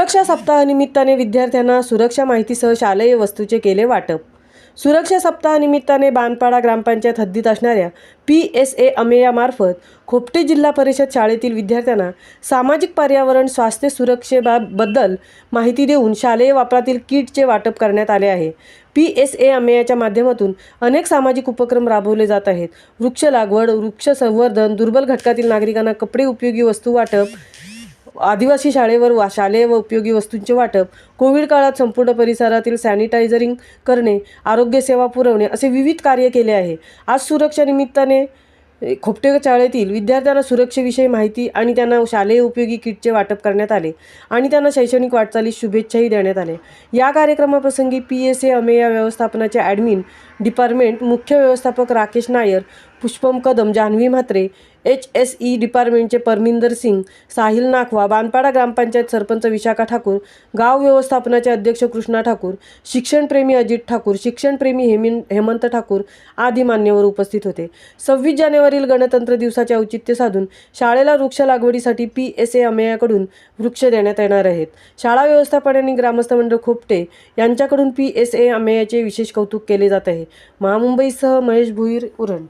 सुरक्षा सप्ताहानिमित्ताने विद्यार्थ्यांना सुरक्षा माहितीसह शालेय वस्तूचे केले वाटप। सुरक्षा सप्ताहानिमित्ताने बांधपाडा ग्रामपंचायत हद्दीत असणाऱ्या PSA अमेयामार्फत खोपटे जिल्हा परिषद शाळेतील विद्यार्थ्यांना सामाजिक पर्यावरण स्वास्थ्य सुरक्षेबद्दल माहिती देऊन शालेय वापरातील किटचे वाटप करण्यात आले आहे। PSA अमेयाच्या माध्यमातून अनेक सामाजिक उपक्रम राबवले जात आहेत। वृक्ष लागवड, वृक्ष संवर्धन, दुर्बल घटकातील नागरिकांना कपडे, उपयोगी वस्तू वाटप, आदिवासी शाळेवर शालेय व उपयोगी वस्तूंचे वाटप, कोविड काळात संपूर्ण परिसरातील सॅनिटायझरिंग करणे, आरोग्य सेवा पुरवणे असे विविध कार्य केले आहे। आज सुरक्षा निमित्ताने खोपटे शाळेतील विद्यार्थ्यांना सुरक्षेविषयी माहिती आणि त्यांना शालेय उपयोगी किटचे वाटप करण्यात आले आणि त्यांना शैक्षणिक वाटचालीस शुभेच्छाही देण्यात आल्या। या कार्यक्रमाप्रसंगी PSA अमेया व्यवस्थापनाचे ॲडमिन डिपार्टमेंट मुख्य व्यवस्थापक राकेश नायर, पुष्पम कदम, जान्हवी म्हात्रे, HSE डिपार्टमेंटचे परमिंदर सिंग, साहिल नाखवा, बांधपाडा ग्रामपंचायत सरपंच विशाखा ठाकूर, गाव व्यवस्थापनाचे अध्यक्ष कृष्णा ठाकूर, शिक्षणप्रेमी अजित ठाकूर, शिक्षणप्रेमी हेमंत ठाकूर आदी मान्यवर उपस्थित होते। 26 जानेवारीला गणतंत्र दिवसाचे औचित्य साधून शाळेला वृक्ष लागवडीसाठी PSA अमेयाकडून वृक्ष देण्यात येणार आहेत। शाळा व्यवस्थापन आणि ग्रामस्थ मंडळ खोपटे यांच्याकडून PSA अमेयाचे विशेष कौतुक केले जात आहे। महामुंबईसह महेश भुईर, उरण।